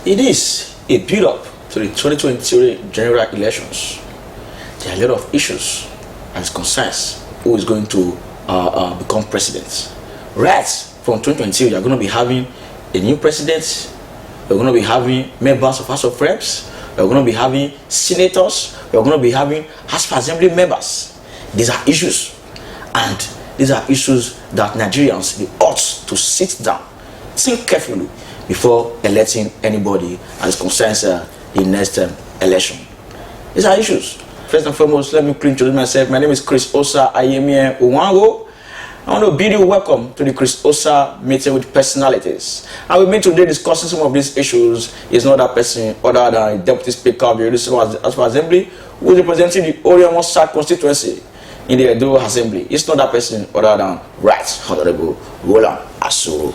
It is a build-up to the 2020 general elections. There are a lot of issues and concerns who is going to become president. Right from 2020, you are going to be having a new president. We're going to be having members of House of Reps. We're going to be having senators. We're going to be having House of Assembly members. These are issues, and these are issues that Nigerians they ought to sit down, think carefully before electing anybody as concerns the next election. These are issues. First and foremost, let me introduce myself. My name is Chris Osa Uhunmwode. I want to bid you welcome to the Chris Osa meeting with personalities. And we've been today discussing some of these issues. It's not that person other than the Deputy Speaker of the House of Assembly who is representing the Orhionmwon constituency in the EDO Assembly. It's not that person other than Right Honorable Roland Asoro.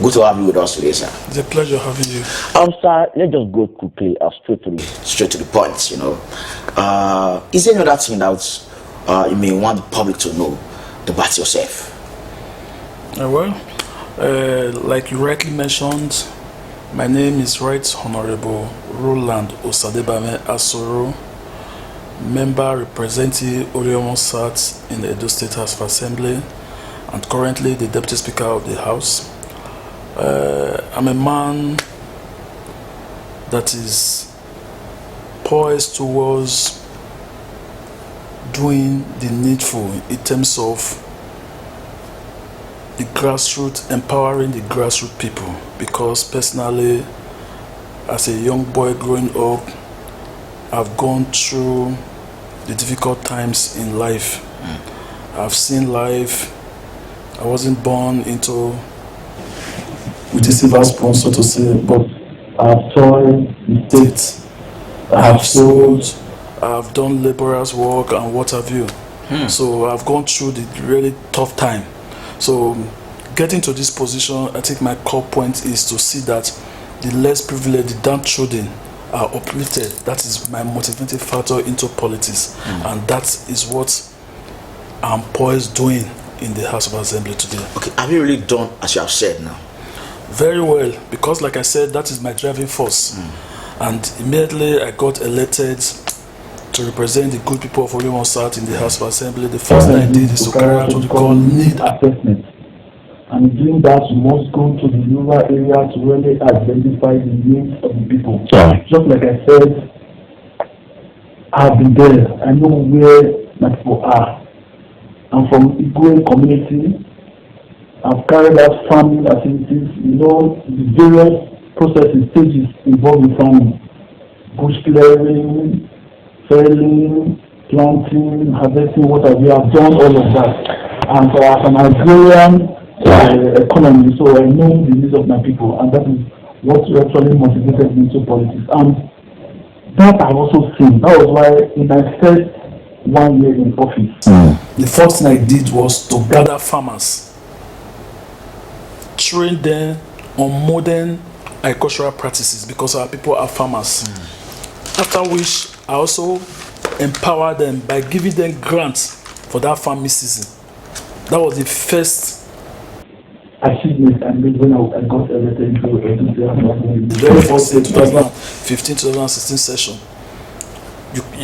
Good to have you with us today, sir. It's a pleasure having you. Sir, let's just go quickly, straight to the point, Is there any other thing that you may want the public to know about yourself? Like you rightly mentioned, my name is Right Honorable Roland Asoro, member representing Orhionmwon in the Edo State House of Assembly, and currently the Deputy Speaker of the House. I'm a man that is poised towards doing the needful in terms of the grassroots, empowering the grassroots people, because personally, as a young boy growing up, I've gone through the difficult times in life. I've seen life. I wasn't born into with a silver spoon, so to say, but I've toiled the state, I've sold, I've done laborers' work and what have you. So I've gone through the really tough time. So getting to this position, I think my core point is to see that the less privileged, the downtrodden are uplifted. That is my motivating factor into politics. And that is what I'm poised doing in the House of Assembly today. Okay, have you really done as you have said now? Very well, because like I said, that is my driving force. And immediately I got elected to represent the good people of Orhionmwon South in the House of Assembly. The first thing I did is to carry out what we call need assessment. And doing that, you must go to the rural area to really identify the needs of the people. Just like I said, I've been there. I know where my people are. I'm from Igwe community. I've carried out farming activities, the various processes, stages involved in farming. Bush clearing, felling, planting, harvesting, whatever. We have done all of that. And so as an agrarian economy, so I know the needs of my people, and that is what actually motivated me to politics. And that I've also seen. That was why in my first 1 year in office, the first thing I did was to gather farmers, train them on modern agricultural practices, because our people are farmers. After which I also empower them by giving them grants for that farming season. That was the first achievement I made when I got elected into the very first 2015-2016 session.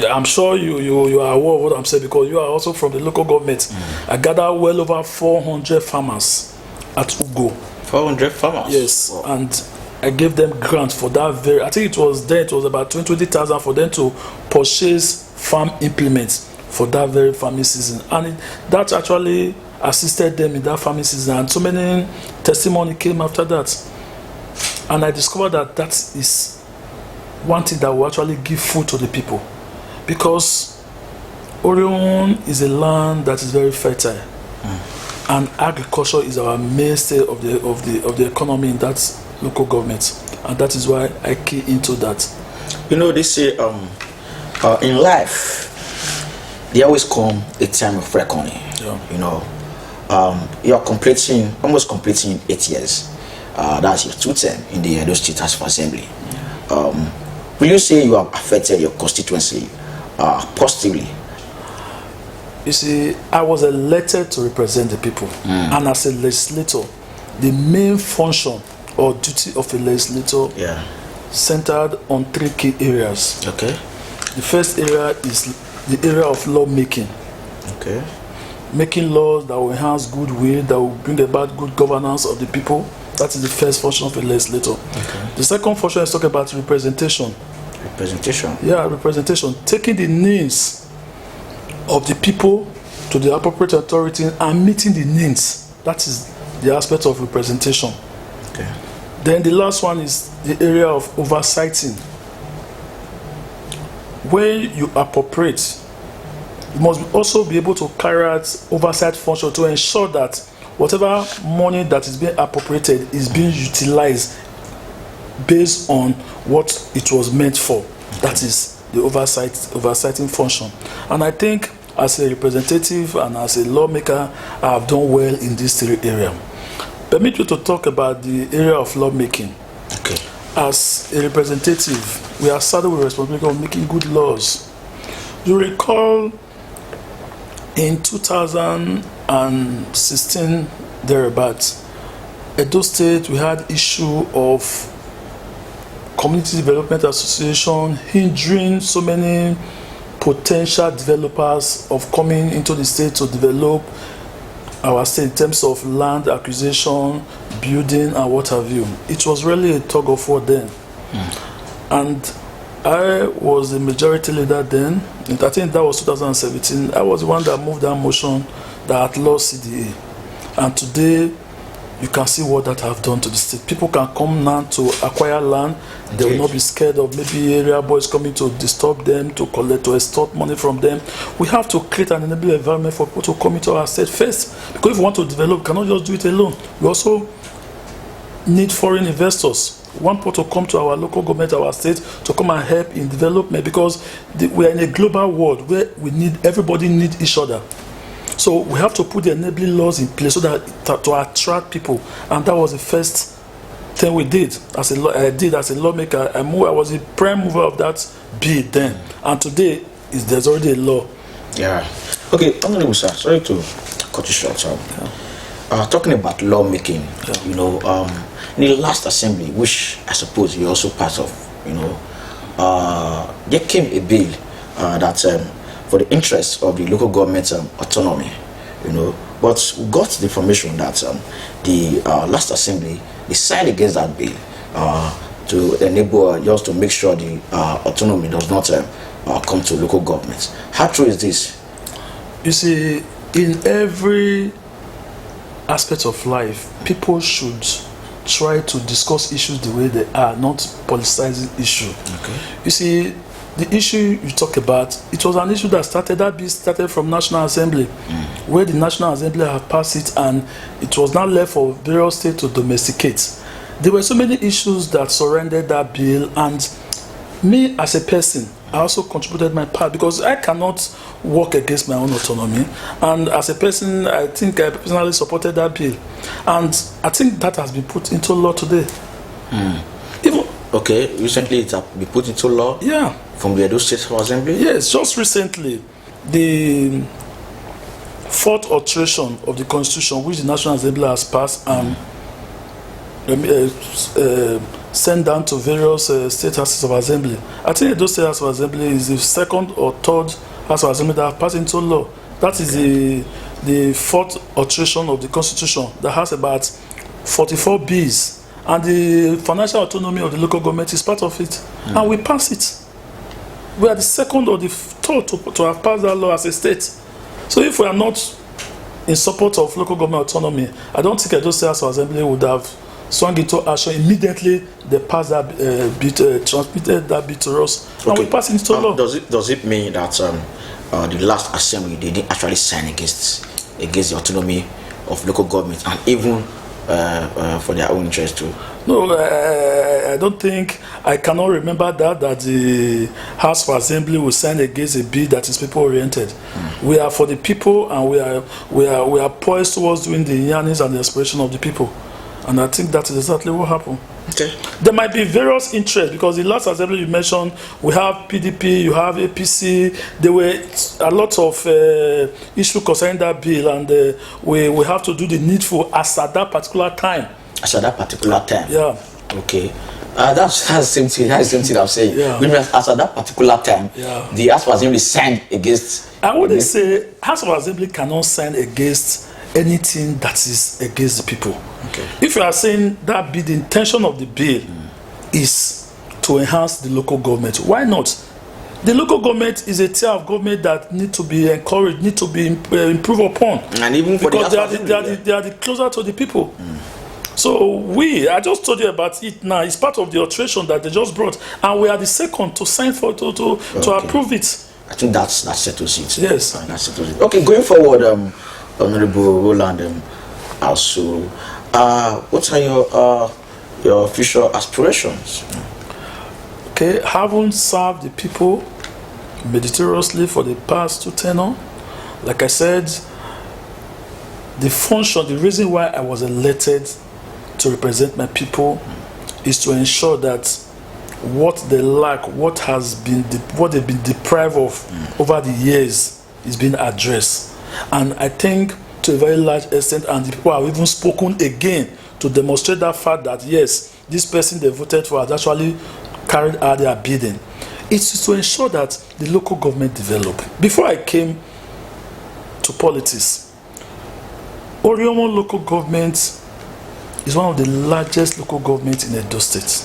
I'm sure you are aware of what I'm saying, because you are also from the local government. I gathered well over 400 farmers at Ugo. 400 farmers? Yes. Wow. And I gave them grants for that very, I think it was about 20,000 for them to purchase farm implements for that very farming season. And that actually assisted them in that farming season. And so many testimony came after that. And I discovered that is one thing that will actually give food to the people. Because Orhionmwon is a land that is very fertile. And agriculture is our mainstay of the economy in that local government, and that is why I key into that. They say in life there always come a time of reckoning. You're almost completing 8 years. That's your 2 term in the Edo State House of Assembly. Will you say you have affected your constituency positively? You see, I was elected to represent the people, and as a legislator, the main function or duty of a legislator centered on 3 key areas. Okay. The first area is the area of lawmaking. Okay. Making laws that will enhance goodwill, that will bring about good governance of the people. That is the first function of a legislator. Okay. The second function is talking about representation. Representation. Yeah, representation. Taking the needs of the people to the appropriate authority and meeting the needs. That is the aspect of representation. Okay. Then the last one is the area of oversighting. When you appropriate, you must also be able to carry out oversight function to ensure that whatever money that is being appropriated is being utilized based on what it was meant for. That is the oversighting function. And I think as a representative and as a lawmaker, I have done well in this 3 areas. Permit me to talk about the area of lawmaking. Okay. As a representative, we are saddled with the responsibility of making good laws. You recall in 2016, thereabouts, Edo State, we had issue of community development association hindering so many potential developers of coming into the state to develop our state in terms of land acquisition, building, and what have you. It was really a tug of war then. And I was the majority leader then. I think that was 2017. I was the one that moved that motion that outlawed CDA. And today, you can see what that have done to the state. People can come now to acquire land. They will not be scared of maybe area boys coming to disturb them, to collect, to extort money from them. We have to create an enabling environment for people to come into our state first. Because if we want to develop, we cannot just do it alone. We also need foreign investors. We want people to come to our local government, our state, to come and help in development, because we are in a global world where everybody needs each other. So we have to put the enabling laws in place so that to attract people, and that was the first thing we did. As a lawmaker, I was the prime mover of that bill then, and today there's already a law. Yeah. Okay, Honorable Sir, sorry to cut you short. Talking about lawmaking, in the last assembly, which I suppose you're also part of, there came a bill that for the interests of the local government autonomy, but we got the information that the last assembly decided against that bill to enable just to make sure the autonomy does not come to local governments. How true is this? You see, in every aspect of life, people should try to discuss issues the way they are, not politicizing issue. Okay. You see, the issue you talk about, it was an issue that started from National Assembly, where the National Assembly have passed it, and it was now left for various states to domesticate. There were so many issues that surrounded that bill, and me as a person, I also contributed my part, because I cannot work against my own autonomy. And as a person, I think I personally supported that bill, and I think that has been put into law today. Okay, recently it has been put into law. Yeah. From the Edo State Assembly? Yes, just recently, the 4th alteration of the Constitution, which the National Assembly has passed and sent down to various state houses of assembly. I think Edo State House of Assembly is the 2nd or 3rd House of Assembly that have passed into law. That is the 4th alteration of the Constitution that has about 44 Bs. And the financial autonomy of the local government is part of it. And we pass it. We are the 2nd or the 3rd to have passed that law as a state. So if we are not in support of local government autonomy, I don't think Edo State House of Assembly would have swung into action immediately. They passed that bit, transmitted that bit to us, and we passed it into law. Does it mean that the last assembly they didn't actually sign against the autonomy of local government, and even for their own interest too? No, I don't think, I cannot remember that the House of Assembly will sign against a bill that is people oriented. We are for the people, and we are poised towards doing the yearnings and the aspiration of the people, and I think that is exactly what happened. Okay. There might be various interests, because the last assembly you mentioned, we have PDP, you have APC. There were a lot of issues concerning that bill, and we have to do the needful as at that particular time. As at that particular time? Yeah. Okay. That's the same thing. That's the same thing I'm saying. Yeah. Which means as at that particular time, Yeah. the House of Assembly signed against. I wouldn't say House of Assembly cannot sign against anything that is against the people. Okay. If you are saying that the intention of the bill is to enhance the local government, why not? The local government is a tier of government that need to be encouraged, need to be improved upon. And even for because the House of Assembly, they are the closer to the people. So I just told you about it now. It's part of the alteration that they just brought, and we are the second to sign for to approve it. I think that settles it. Yes. That settles it. Okay, going forward, Honorable Roland Asoro, what are your future aspirations? Okay, having served the people meritoriously for the past 2 tenures, like I said, the reason why I was elected to represent my people is to ensure that what they lack, what they've been deprived of over the years is being addressed. And I think to a very large extent, and the people have even spoken again to demonstrate that fact that yes, this person they voted for has actually carried out their bidding. It's to ensure that the local government develop. Before I came to politics, Orhionmwon local government is one of the largest local governments in Edo State.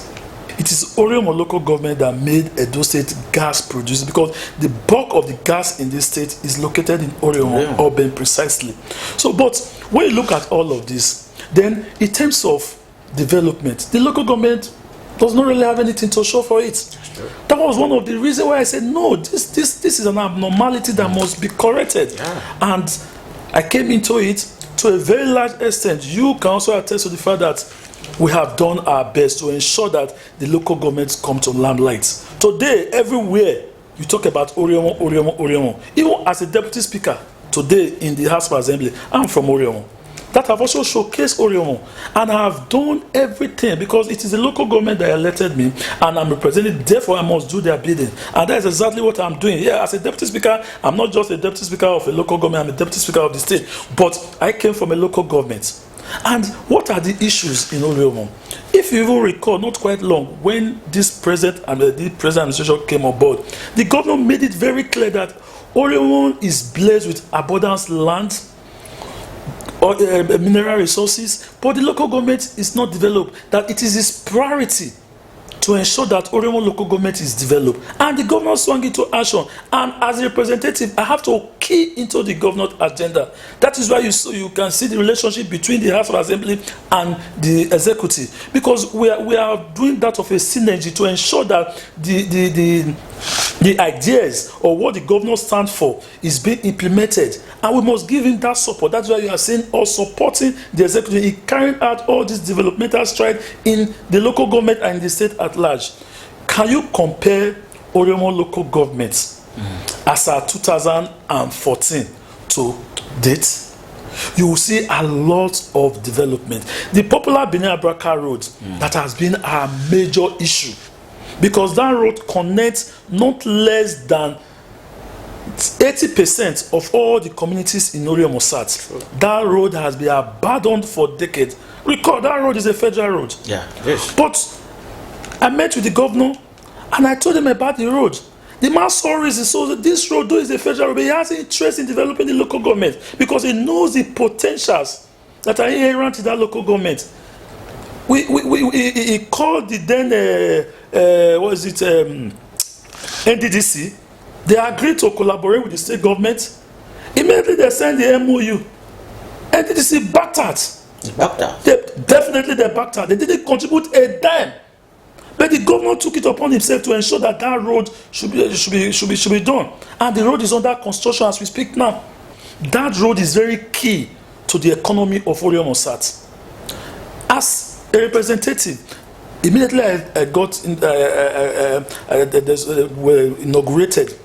It is Orhionmwon local government that made Edo State gas producing, because the bulk of the gas in this state is located in Orhionmwon urban precisely. So, but when you look at all of this, then in terms of development, the local government does not really have anything to show for it. Sure. That was one of the reasons why I said no. This is an abnormality that must be corrected. Yeah. And I came into it to a very large extent. You can also attest to the fact that we have done our best to ensure that the local governments come to limelight. Today, everywhere you talk about Orhionmwon. Even as a deputy speaker today in the House of Assembly, I'm from Orhionmwon. That have also showcased Orhionmwon, and I have done everything because it is the local government that elected me, and I'm representing. Therefore, I must do their bidding, and that is exactly what I'm doing. Yeah, as a deputy speaker, I'm not just a deputy speaker of a local government. I'm a deputy speaker of the state, but I came from a local government. And what are the issues in Orhionmwon? If you even recall, not quite long, when this president and the present administration came on board, the governor made it very clear that Orhionmwon is blessed with abundant land, or mineral resources, but the local government is not developed. That it is his priority to ensure that Orhionmwon local government is developed, and the governor swung into action. And as a representative, I have to key into the governor's agenda. That is why you can see the relationship between the House of Assembly and the executive, because we are doing that of a synergy to ensure that the ideas or what the governor stands for is being implemented, and we must give him that support. That's why you are seeing us supporting the executive in carrying out all this developmental stride in the local government and in the state at large. Can you compare Orhionmwon local government as of 2014 to date? You will see a lot of development. The popular Benin Abraka road that has been our major issue, because that road connects not less than 80% of all the communities in Orhionmwon South. Sure. That road has been abandoned for decades. Recall, that road is a federal road. Yeah, yes. But I met with the governor and I told him about the road. The man saw reason, so this road, though is a federal road, but he has interest in developing the local government because he knows the potentials that are inherent in that local government. He called the then NDDC. They agreed to collaborate with the state government. Immediately they signed the MOU. NDDC backed out. They backed out. They didn't contribute a dime. But the governor took it upon himself to ensure that that road should be done. And the road is under construction as we speak now. That road is very key to the economy of Orhionmwon South. As a representative, immediately I got inaugurated.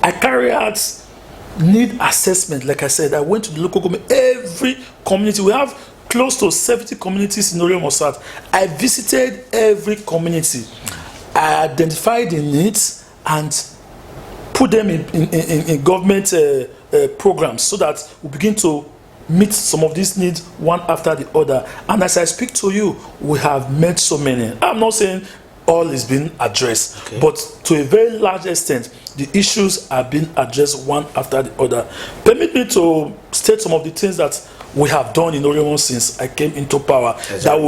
I carry out need assessment. Like I said, I went to the local government, every community. We have close to 70 communities in Orhionmwon South. I visited every community. I identified the needs and put them in government programs so that we begin to meet some of these needs one after the other. And as I speak to you, we have met so many. I'm not saying all is being addressed, Okay. but to a very large extent, the issues are being addressed one after the other. Permit me to state some of the things that we have done in Orhionmwon since I came into power. Exactly. That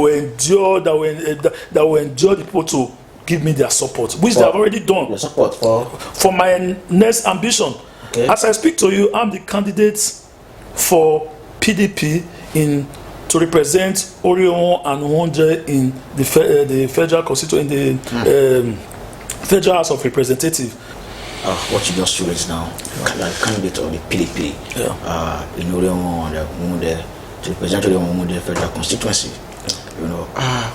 will endure the people to give me their support, which they have already done. Your support For my next ambition. Okay. As I speak to you, I'm the candidate for PDP to represent Orhionmwon and Uhunmwode in the federal constituency, in the Federal House of Representatives. what you just showed us now, the candidate of the PDP in Orhionmwon and Uhunmwode to represent Orhionmwode federal constituency. You know,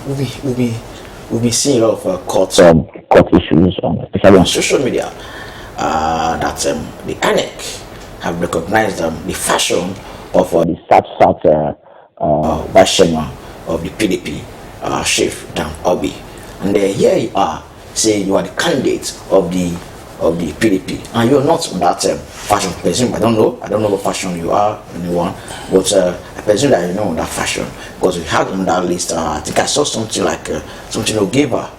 we've been seeing a lot of court issues, especially on social media, that the ANEC have recognized the fashion of the SAT Vice Chairman of the PDP, Chief Dan Obi, and here you are saying you are the candidate of the PDP, and you're not on that fashion. I presume I don't know what fashion you are, anyone, but I presume that you know on that fashion because we had on that list. I think I saw something like something you gave her,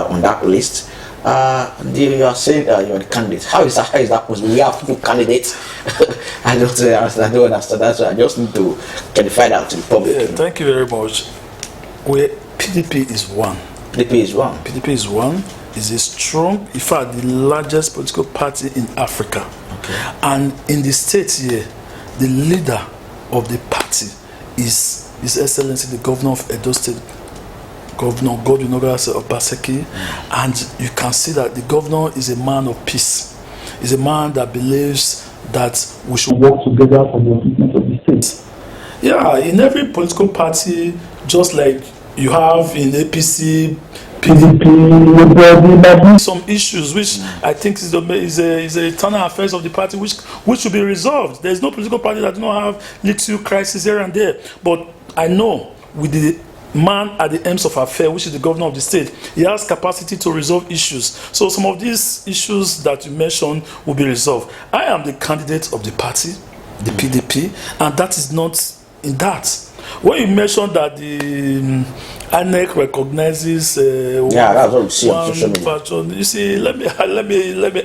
on that list. You are saying you're the candidate. How is that possible? We have two candidates. I don't understand that, so I just need to clarify that to the public. Yeah, thank you very much. PDP is one. PDP is one. PDP is one. Is a strong, in fact, the largest political party in Africa. Okay. And in the state here, the leader of the party is His Excellency the Governor of Edo State, Governor Godwin Obaseki, and you can see that the governor is a man of peace. He's a man that believes that we should work together for the upliftment of the state. Yeah, in every political party, just like you have in APC, PDP, some issues which I think is the internal affairs of the party which should be resolved. There is no political party that do not have little crisis here and there. But I know with the man at the ends of affairs, which is the governor of the state, he has capacity to resolve issues. So some of these issues that you mentioned will be resolved. I am the candidate of the party, the PDP, and that is not in that. When you mentioned that the ANEC recognizes that's what we see on social media. fashion, you see, let me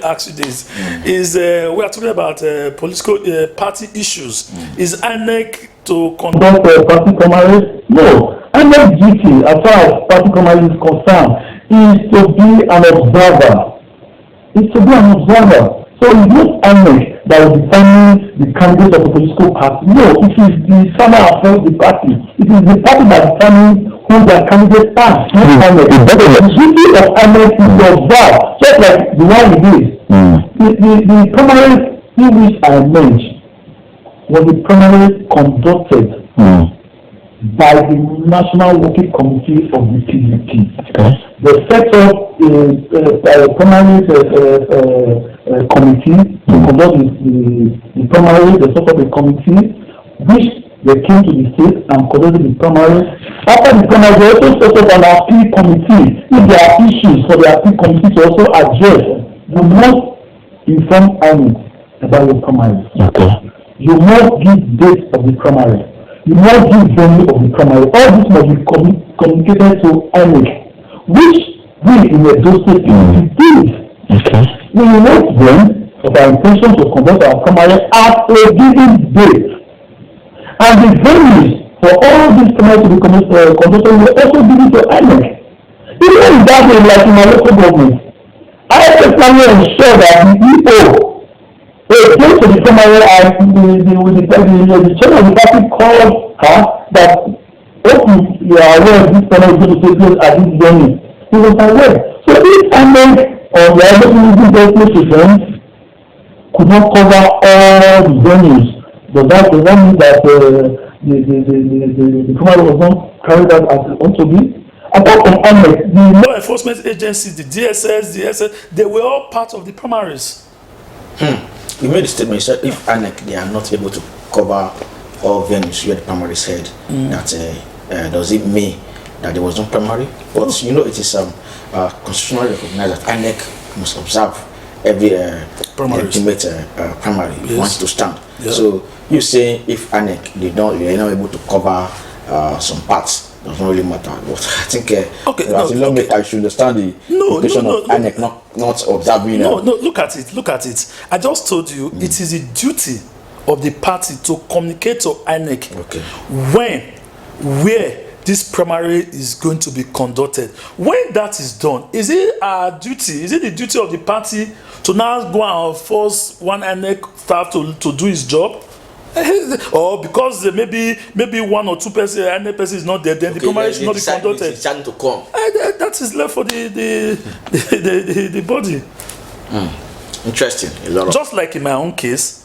ask you this: is we are talking about political party issues? Is ANEC to conduct party primaries? No. ANEC duty, as far as party primaries is concerned, is to be an observer. It's to be an observer. So it's not ANEC that will determine the candidate of a political party. No, it is the internal affairs of the party. It is the party that determines who their candidates are. Not ANEC. The duty of ANEC is to observe, just like the one we did. The primaries in which I mentioned was the primaries conducted by the National Working Committee of the PDP. Okay. They set up a primaries committee to conduct the primaries. They set up a committee which they came to the state and conducted the primaries. After the primaries, they also set up an appeal committee. If there are issues for the appeal committee to also address, you must inform ANEC about your primaries. Okay. You must give dates of the primaries. You must give venue of the primary. All this must be communicated to ANEC, which we in the State did. Okay. We wrote them of our intention to conduct our primary at a given date. And the venues for all these primaries to be conducted will also be given to ANEC. Even that way, like in my local government, I personally ensure that the people came to the primary and the chairman of the party called her that if you are aware of this primary is going to take place at this venue. He was aware. So this ANEC or the other using events could not cover all the venues. Does that mean that the primary was not carried out as it ought to be? Apart from ANEC, the law enforcement agencies, the DSS, the SS, they were all part of the primaries. You made a statement, you said if ANEC they are not able to cover all venues where the primary said that does it mean that there was no primary? But it is constitutionally recognized that ANEC must observe every Primaries. legitimate primary Yes. wants to stand. Yeah. So you say if INEC they are not able to cover some parts, does not really matter. But I think as a lawmaker, I should understand the implication of INEC not observing. No, look at it. I just told you it is the duty of the party to communicate to INEC where this primary is going to be conducted. When that is done, is it our duty? Is it the duty of the party to now go and force one INEC staff to do his job? Or because maybe one or two person INEC person is not there, then the primary should not be conducted. To come. That is left for the body. Interesting. Just like in my own case,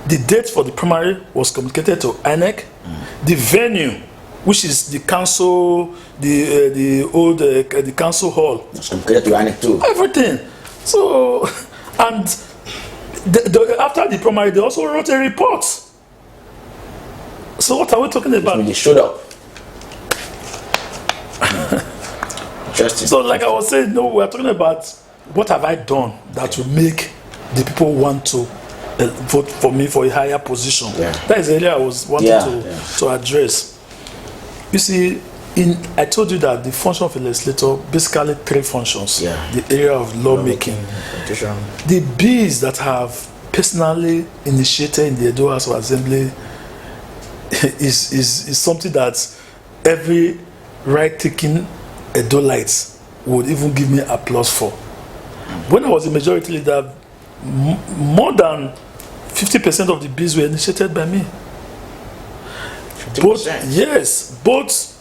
the date for the primary was communicated to INEC. The venue, which is the council, the old the council hall, was communicated to INEC too. Everything. So, and after the primary, they also wrote a report. So what are we talking about? When they showed up. Interesting. So, like I was saying, no, we're talking about what have I done that will make the people want to vote for me for a higher position. Yeah. That is the area I was wanting to address. You see, I told you that the function of a legislator, basically three functions. Yeah. The area of lawmaking. The bills that have personally initiated in the Edo House of Assembly is something that every right-taking Edolites would even give me applause for. When I was a majority leader, more than 50% of the bills were initiated by me. 50%? Both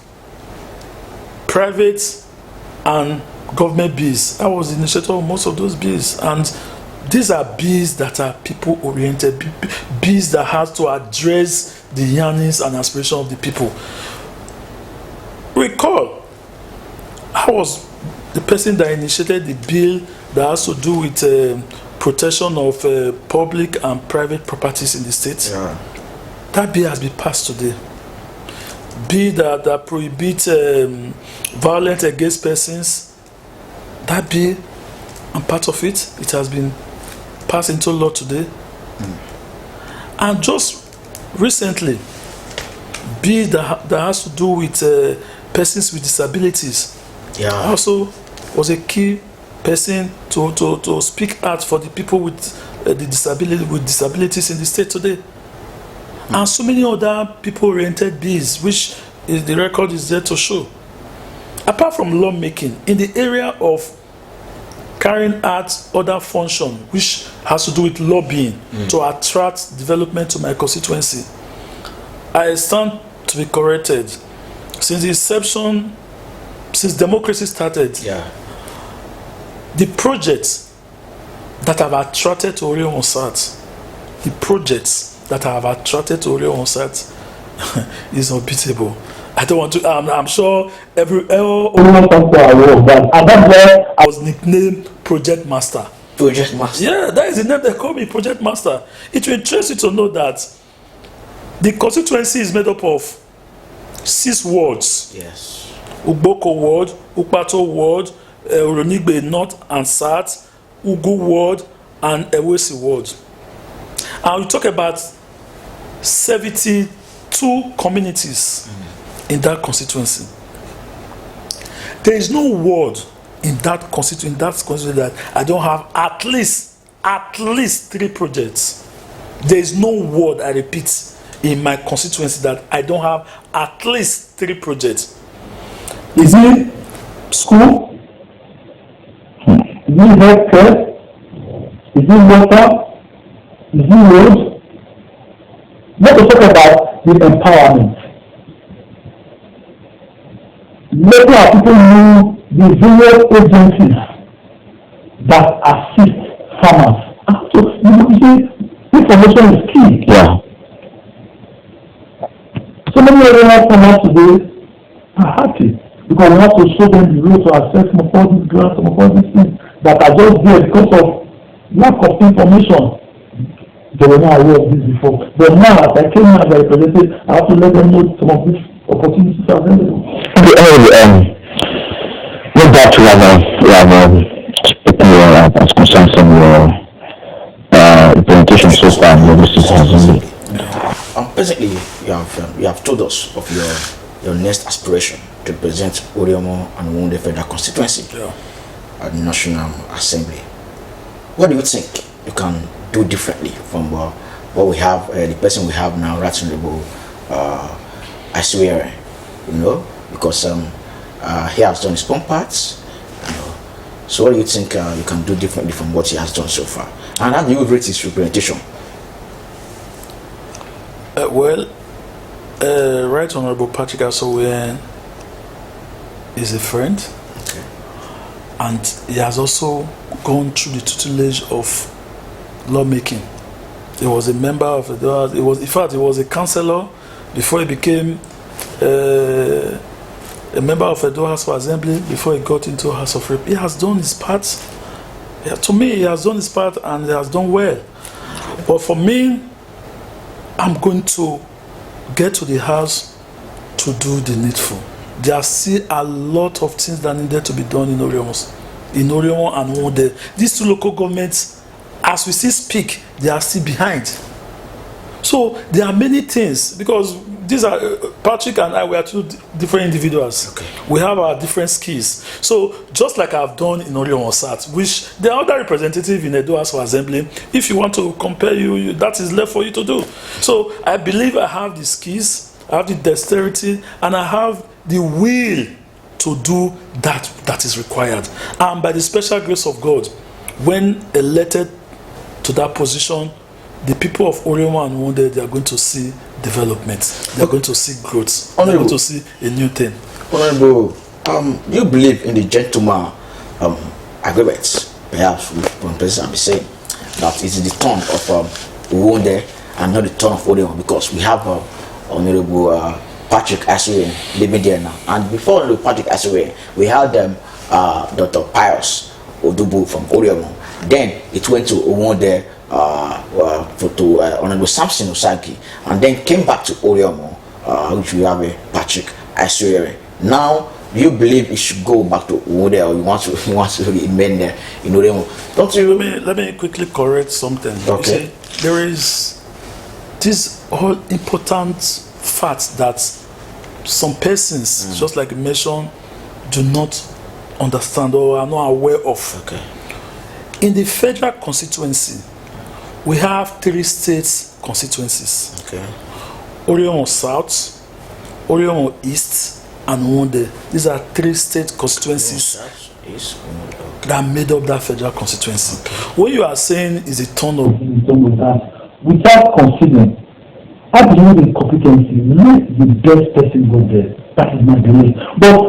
private and government bills. I was the initiator of most of those bills, and these are bills that are people-oriented, bills that have to address the yearnings and aspirations of the people. Recall, I was the person that initiated the bill that has to do with protection of public and private properties in the state. Yeah. That bill has been passed today. Bill that prohibits violence against persons. That bill, and part of it has been passed into law today. And just recently, bill that has to do with persons with disabilities. Yeah. Also was a key person to speak out for the people with disabilities in the state today. And so many other people-oriented bills, which the record is there to show. Apart from lawmaking, in the area of carrying out other function, which has to do with lobbying to attract development to my constituency, I stand to be corrected. Since the inception, since democracy started, the projects that have attracted to Orhionmwode, is unbeatable. I don't want to. I'm sure everyone I was nicknamed Project Master. Project Master. Yeah, that is the name they call me, Project Master. It will interest you to know that the constituency is made up of 6 wards. Yes. Ugboko ward, Ukpato ward, Orhionmwode North and South, Ugu ward, and Ewesi ward. And we talk about 72 communities in that constituency. There is no ward in that constituency that I don't have at least 3 projects. There is no ward, I repeat, in my constituency that I don't have at least 3 projects. Is it school? Is it healthcare? Is it water? Is it roads? Let us talk about the empowerment. Let our people know the various agencies that assist farmers. So, you see, information is key. Yeah. So many other farmers today are happy because we have to show them the way to access some of all these grants, some of all these things that are just there because of lack of information. They were not aware of this before. But now, as I came here as a representative, I have to let them know some of these opportunities are available. With that, we have spoken concerns on your presentation so far in the State Assembly. Presently, you have told us of your next aspiration to represent Orhionmwode Federal Constituency at the National Assembly. What do you think you can do differently from what we have, the person we have now, Right Honorable Asoro, because he has done his own parts. So what do you think you can do differently from what he has done so far? And how do you rate his representation? Right Honorable Patrick Asoro is a friend, and he has also gone through the tutelage of lawmaking. He was a member of he was a councillor before he became a member of EDO House of Assembly before he got into House of Rep. He has done his part. To me, he has done his part and he has done well. But for me, I'm going to get to the house to do the needful. There are still a lot of things that needed to be done in Orhionmwon and Uhunmwode. These two local governments, as we still speak, they are still behind. So there are many things, because these are Patrick and I, we are two different individuals. Okay. We have our different skills. So just like I've done in Orhionmwon South, which the other representative in EDO House of Assembly, if you want to compare that is left for you to do. So I believe I have the skills, I have the dexterity, and I have the will to do that is required. And by the special grace of God, when elected to that position, the people of Orhionmwon and Uhunmwode, they are going to see development. They are going to see growth. They are going to see a new thing. Honorable, you believe in the gentleman agreement, perhaps with President be saying that it is the turn of Uhunmwode and not the turn of Orhionmwon, because we have Honorable Patrick Asoro living there now, and before Honorable Patrick Asoro, we had Dr. Pius Odubu from Orhionmwon. Then it went to Uhunmwode to Honorable Samson Osagi, and then came back to Orhionmwon, which we have Patrick Asoro. Now, do you believe it should go back to Uhunmwode, or you want to remain there in Orhionmwon? Don't you? Let me quickly correct something. Okay. You see, there is this whole important fact that some persons, just like you mentioned, do not understand or are not aware of. Okay. In the federal constituency, we have 3 state constituencies. Okay. Orhionmwon South, Orhionmwon East, and Uhunmwode. These are 3 state constituencies that made up that federal constituency. Okay. What you are saying is a ton of without considering, I believe in competency. Let the best person go there. That is my belief. But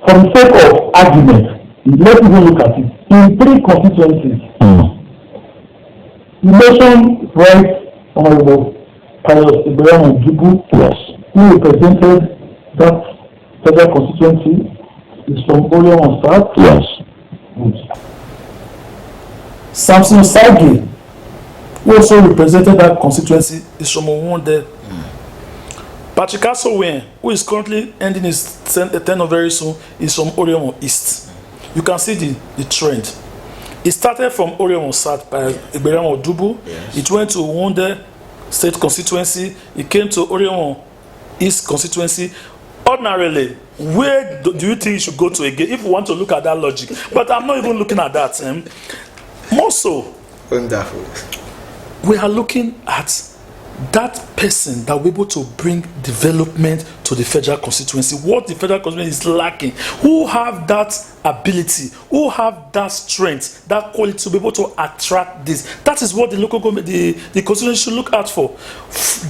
for the sake of argument, let's even look at it. In 3 constituencies, you mentioned Right Honorable Pius Odubu, yes, who represented that federal constituency, is from Orhionmwon South. Yes. Good. Samson Osagi, who also represented that constituency, is from Uhunmwode. Patrick Asoro, who is currently ending his tenure very soon, is from Orhionmwon East. You can see the trend. It started from Orhionmwon South by Odubu. Yes. It went to Uhunmwode State Constituency. It came to Orhionmwon East Constituency. Ordinarily, where do you think you should go to again if you want to look at that logic? But I'm not even looking at that. More so, wonderful. We are looking at that person that will be able to bring development to the federal constituency. What the federal constituency is lacking, who have that ability, who have that strength, that quality to be able to attract this. That is what the local government, the constituency should look out for.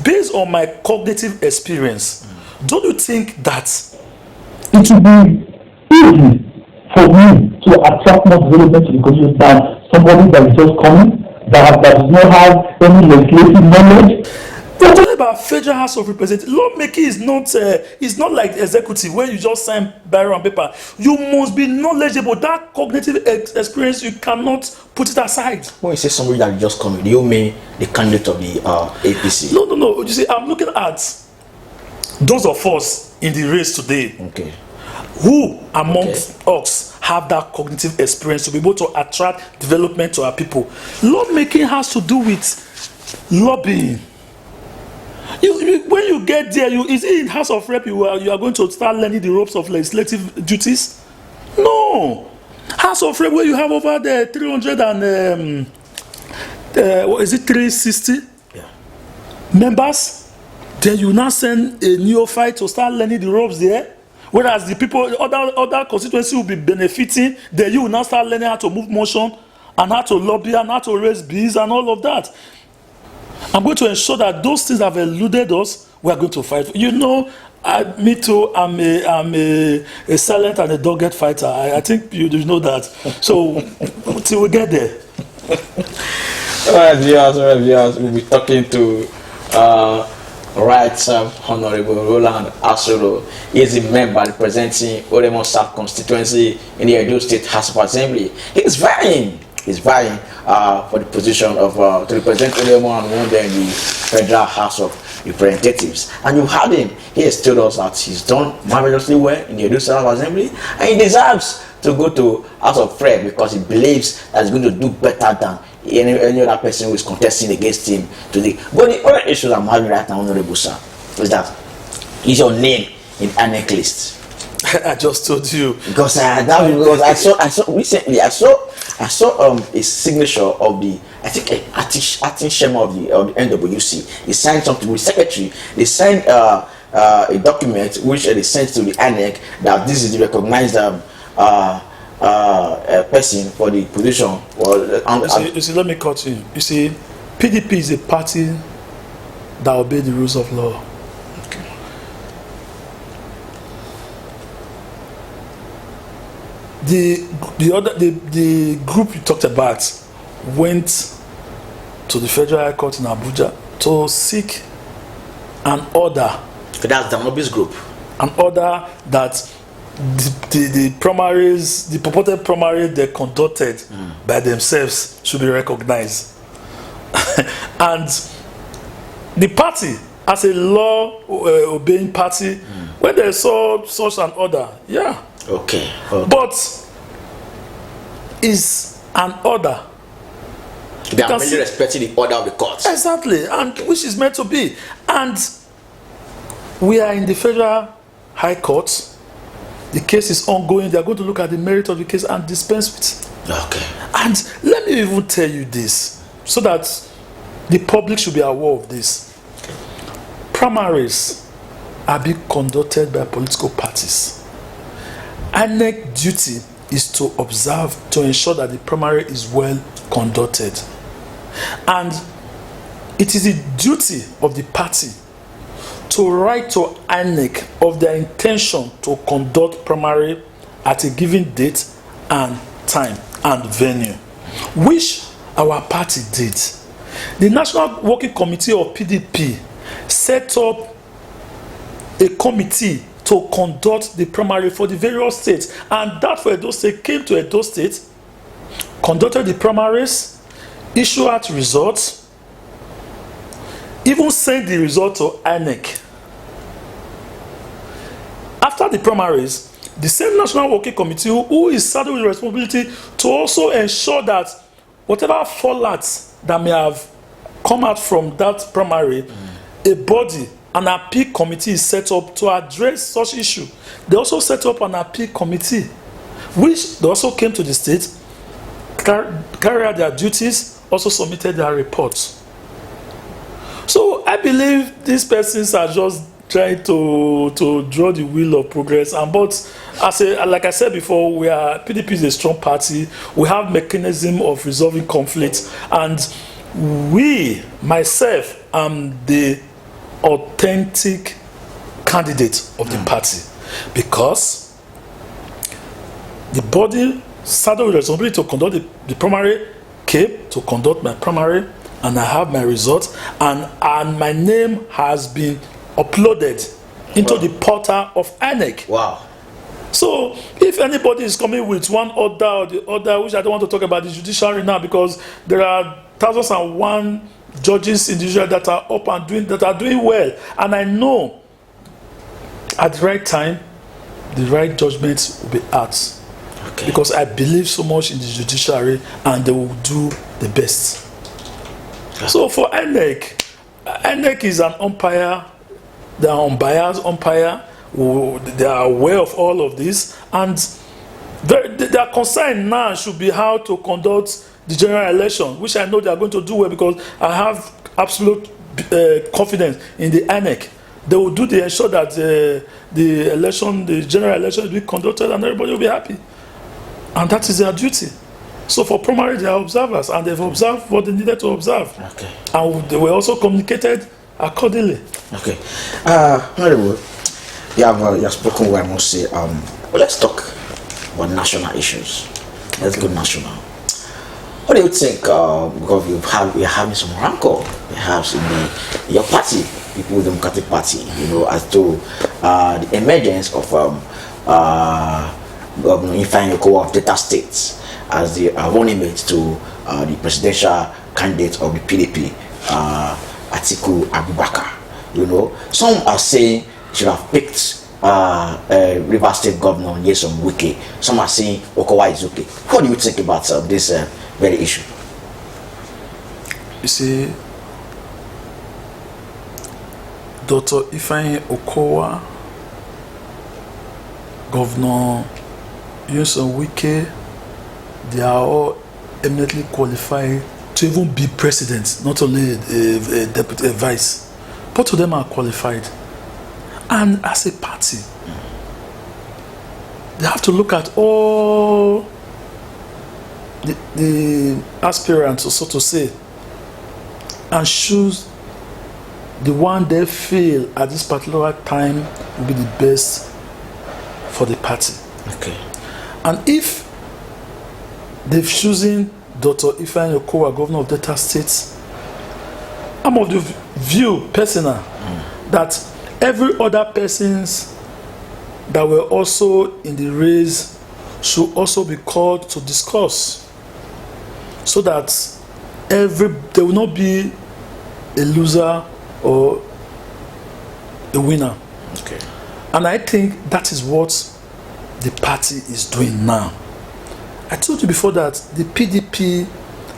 Based on my cognitive experience, don't you think that it will be easy for me to attract more development to the constituency than somebody that is just coming, that does not have any legislative knowledge? We're talking about Federal House of Representatives. Lawmaking is not like the executive where you just sign biro on paper. You must be knowledgeable. That cognitive experience, you cannot put it aside. When you say somebody that just come, do you mean the candidate of the APC? No. You see, I'm looking at those of us in the race today. Okay. Who amongst us have that cognitive experience to be able to attract development to our people? Lawmaking has to do with lobbying. When you get there, is it in House of Rep you are going to start learning the ropes of legislative duties? No. House of Rep, where you have over there 300 and what is it, 360 members, then you now send a neophyte to start learning the ropes there. Whereas the people, other constituency will be benefiting, then you will now start learning how to move motion and how to lobby and how to raise bills and all of that. I'm going to ensure that those things have eluded us. We are going to fight. You know, me too. I'm a silent and a dogged fighter. I think you know that. So till we get there. All right, viewers, we'll be talking to Honorable Roland Asoro. He is a member representing Orhionmwon South constituency in the Edo State House of Assembly. He's vying for the position of to represent Uhunmwode in the Federal House of Representatives. And you heard him. He has told us that he's done marvelously well in the Edo State House of Assembly, and he deserves to go to House of Rep because he believes that he's going to do better than any other person who is contesting against him today. But the other issues I'm having right now, Honorable Sir, is that is your name in ANEC list. I just told you Because I saw recently I saw a signature of the, I think acting chairman of the NWC. He signed something with secretary. They signed a document which they sent to the ANEC that this is the recognized person for the position. You see, let me cut in. You see, PDP is a party that obeys the rules of law. Okay. The group you talked about went to the Federal High Court in Abuja to seek an order. That's the lobbyist group. An order that the primaries, the purported primaries they conducted by themselves should be recognized. And the party, as a law obeying party, when they saw such an order, Okay. but is an order. They are really respecting the order of the court. Exactly, and which is meant to be. And we are in the Federal High Court. The case is ongoing. They are going to look at the merit of the case and dispense with it. Okay. And let me even tell you this, so that the public should be aware of this. Primaries are being conducted by political parties. ANEC duty is to observe, to ensure that the primary is well conducted. And it is the duty of the party to write to ANEC of their intention to conduct primary at a given date and time and venue, which our party did. The National Working Committee of PDP set up a committee to conduct the primary for the various states, and that for Edo State came to Edo State, conducted the primaries, issued out results, even sent the result to INEC. After the primaries, the same National Working Committee, who is saddled with responsibility to also ensure that whatever fallout that may have come out from that primary, a body, an appeal committee is set up to address such issue. They also set up an appeal committee, which they also came to the state, carried out their duties, also submitted their reports. So I believe these persons are just trying to draw the wheel of progress. And but like I said before, PDP is a strong party. We have mechanism of resolving conflicts, and myself, am the authentic candidate of the party, because the body saddled with responsibility to conduct the primary came to conduct my primary, and I have my results, and my name has been uploaded into the portal of INEC. Wow. So if anybody is coming with one order or the other, which I don't want to talk about the judiciary now, because there are 1,001 judges in the judiciary that are up and doing well, and I know at the right time the right judgment will be asked. Okay. Because I believe so much in the judiciary and they will do the best. So for INEC is an umpire, they are unbiased umpire, they are aware of all of this, and their concern now should be how to conduct the general election, which I know they are going to do well because I have absolute confidence in the INEC. They will do to ensure that the general election will be conducted and everybody will be happy. And that is their duty. So for primary, they are observers and they've observed what they needed to observe. Okay. And they were also communicated accordingly. Okay. Honorable, you have spoken well, I must say. Well, let's talk about national issues. Let's go national. What do you think? Because you're having some rancor, perhaps in your party, People's Democratic Party, as to the emergence of Governor Ifeanyi Okowa of Delta State as the running mate to the presidential candidate of the PDP, Atiku Abubakar. Some are saying he should have picked Rivers State Governor Nyesom Wike. Some are saying Okowa is okay. What do you think about this very issue? You see, Dr. Ifeanyi Okowa, Governor Nyesom Wike, they are all eminently qualified to even be president, not only a deputy, a vice. Both of them are qualified. And as a party, they have to look at all the aspirants, so to say, and choose the one they feel at this particular time will be the best for the party. Okay. And if they've chosen Dr. Ifeanyi Okowa, Governor of Delta State, I'm of the view, personal, that every other persons that were also in the race should also be called to discuss, so that there will not be a loser or a winner. Okay. And I think that is what the party is doing now. I told you before that the PDP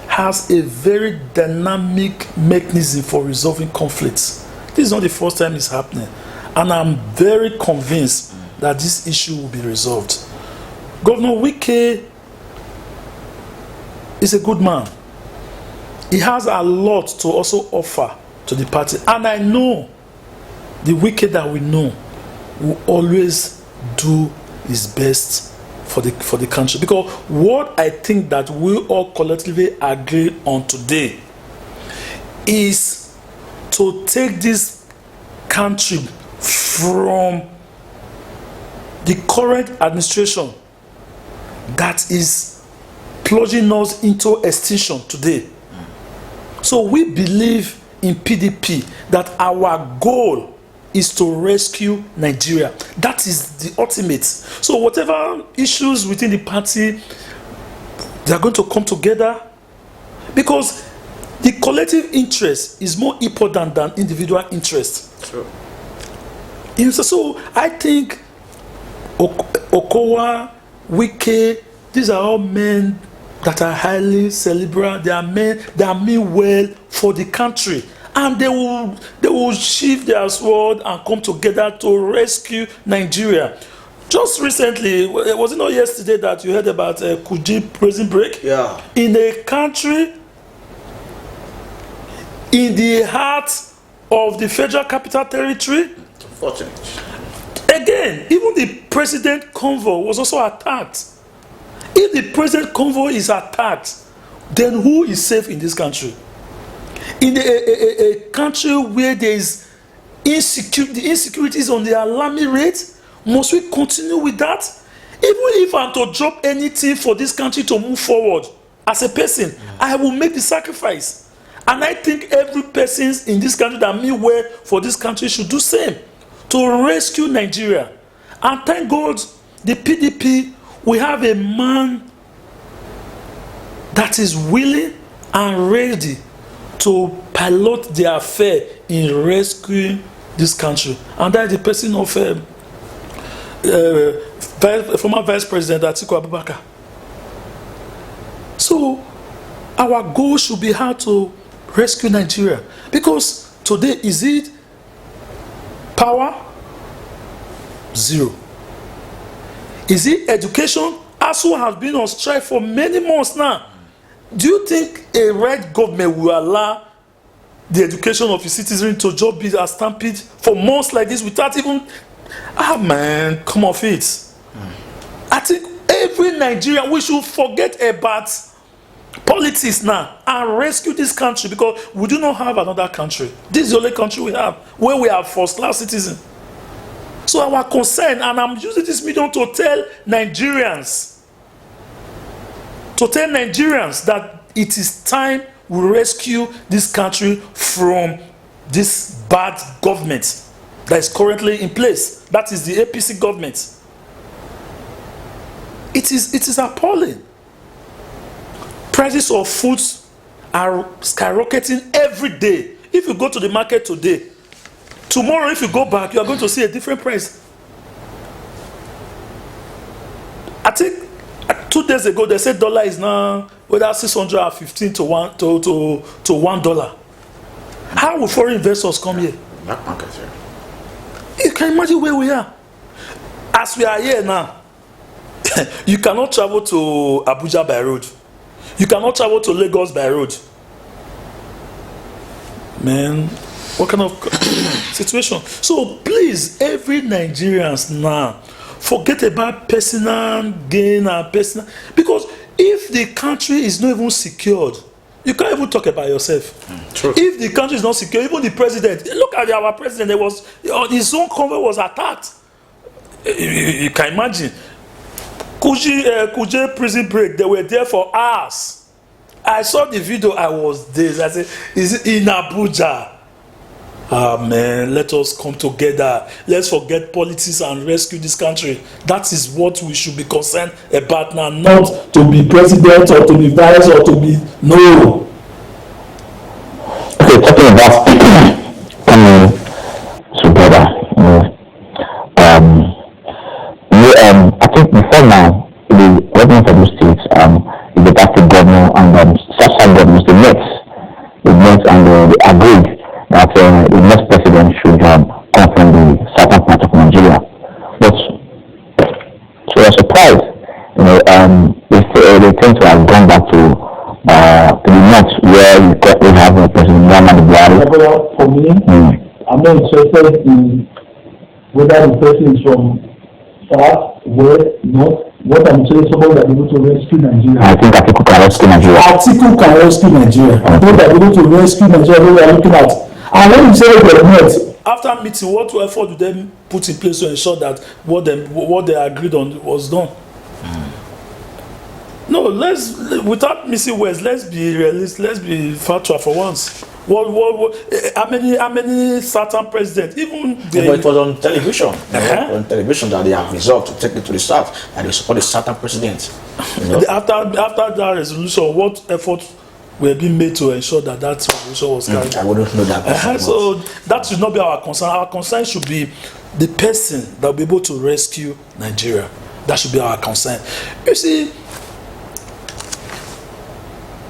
has a very dynamic mechanism for resolving conflicts. This is not the first time it's happening. And I'm very convinced that this issue will be resolved. Governor Wike is a good man. He has a lot to also offer to the party. And I know the Wike that we know will always do his best for the country. Because what I think that we all collectively agree on today is to take this country from the current administration that is plunging us into extinction today. So we believe in PDP that our goal is to rescue Nigeria. That is the ultimate. So whatever issues within the party, they are going to come together, because the collective interest is more important than individual interest. True. So I think Okowa, Wike, these are all men that are highly cerebral. They are men that mean well for the country. And they will sheathe their sword and come together to rescue Nigeria. Just recently, was it not yesterday that you heard about Kuji prison break? Yeah. In a country in the heart of the Federal Capital Territory. Unfortunate. Again, even the president convoy was also attacked. If the president convoy is attacked, then who is safe in this country? In a country where there is the insecurity is on the alarming rate, must we continue with that? Even if I'm to drop anything for this country to move forward, as a person, I will make the sacrifice. And I think every person in this country that mean well for this country should do same to rescue Nigeria. And thank God, the PDP, we have a man that is willing and ready to pilot the affair in rescuing this country. And that is the person of former Vice President Atiku Abubakar. So our goal should be how to rescue Nigeria, because today, is it power? Zero. Is it education? ASU has been on strike for many months now. Do you think a right government will allow the education of its citizens to just be a stampede for months like this without even... man, come off it. I think every Nigerian, we should forget about politics now and rescue this country, because we do not have another country. This is the only country we have where we have first-class citizens. So our concern, and I'm using this medium to tell Nigerians, that it is time we rescue this country from this bad government that is currently in place. That is the APC government. It is appalling. Prices of foods are skyrocketing every day. If you go to the market today, tomorrow if you go back, you are going to see a different price. I think 2 days ago they said dollar is now whether 615 to $1. How will foreign investors come here? Black market, yeah. You can imagine where we are. As we are here now, you cannot travel to Abuja by road. You cannot travel to Lagos by road. Man, what kind of situation? So please, every Nigerians now, forget about personal gain and personal, because if the country is not even secured, you can't even talk about yourself. True. If the country is not secure, even the president, look at our president, his own convoy was attacked. You can imagine. Kuje prison break, they were there for hours. I saw the video, I was there. I said, is it in Abuja? Man, let us come together. Let's forget politics and rescue this country. That is what we should be concerned about now. Not to be president or to be vice or to be... No. Okay, talking about coming together, I think before now, the government of the states, the party governor and social governments, they met and they agreed that the next president should come from the southern part of Nigeria. But to our surprise, they tend to have gone back to the north, where we have President Muhammadu Buhari. For me, I'm not interested in whether the person is from south, west, north. What I'm saying is somebody that is able to rescue Nigeria. I think Atiku can rescue Nigeria. Atiku can rescue Nigeria. I think that is able to rescue Nigeria, we are looking at. And when you say the after meeting, what effort do they put in place to ensure that what they agreed on was done? No, without missing words, let's be realistic, let's be factual for once. How many certain presidents, even but it was on television. On television that they have resolved to take it to the south, and they support the certain president. After that resolution, what efforts were being made to ensure that resolution was carried? I wouldn't know that. So that should not be our concern. Our concern should be the person that will be able to rescue Nigeria. That should be our concern. You see,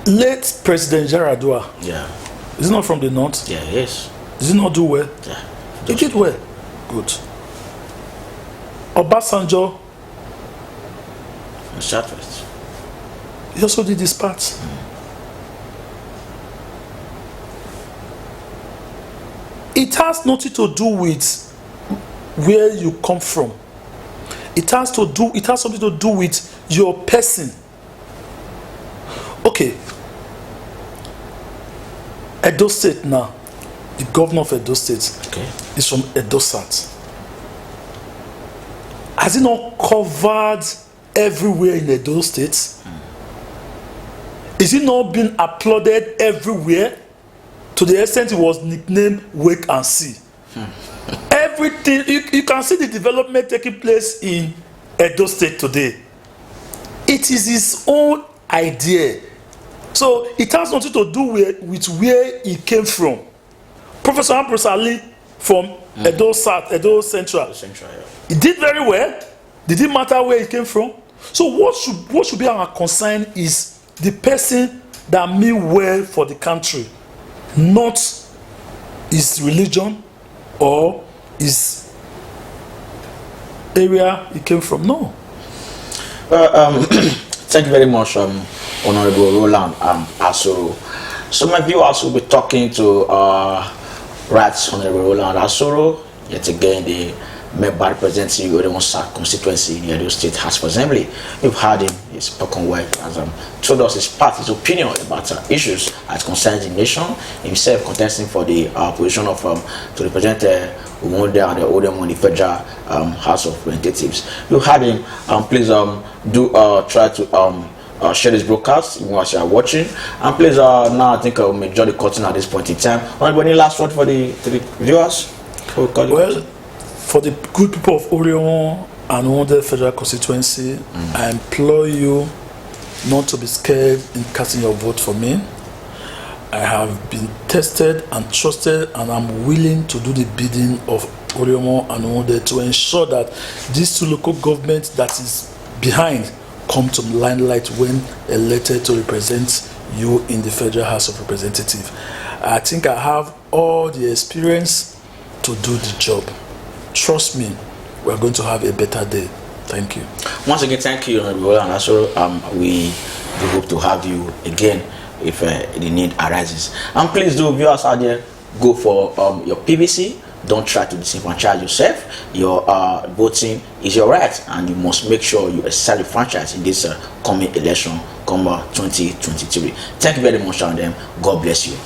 late President Yaradua. Yeah. Is he not from the north? Yeah, yes. Did he not do well? Yeah. He did well. Good. Obasanjo. Southwest. He also did his part. It has nothing to do with where you come from. It has something to do with your person. Okay. Edo State now, the governor of Edo State is from Edo South. Has he not covered everywhere in Edo State? Is he not being applauded everywhere? To the extent he was nicknamed Wake and See. Everything, you can see the development taking place in Edo State today. It is his own idea. So it has nothing to do with where he came from. Professor Ambrose Ali from Edo South, Edo Central. He did very well. Did it matter where he came from? So what should be our concern is the person that mean well for the country, not his religion or his area he came from. No. Thank you very much, Honorable Roland Asoro. So my viewers will be talking to Right Honorable Roland Asoro, yet again the member representing Uhunmwode constituency in the Edo State House of Assembly. We've heard him, he's spoken well, has told us his opinion about issues as concerns the nation, himself contesting for the position of to represent Uhunmwode and the Orhionmwon in the Federal House of Representatives. You heard him. Please do try to share this broadcast once you are watching, and please now I think I will major the curtain at this point in time. Any last word for the viewers? Well, for the good people of Orhionmwon and Uhunmwode Federal Constituency, I implore you not to be scared in casting your vote for me. I have been tested and trusted, and I'm willing to do the bidding of Orhionmwon and Uhunmwode to ensure that these two local governments that is behind come to limelight when elected to represent you in the Federal House of Representatives. I think I have all the experience to do the job. Trust me, we're going to have a better day. Thank you. Once again, thank you, Honorable Asoro. We do hope to have you again if the need arises. And please do, viewers out there, go for your PVC. Don't try to disenfranchise yourself. Your voting is your right, and you must make sure you exercise your franchise in this coming election, come 2023. Thank you very much, and God bless you.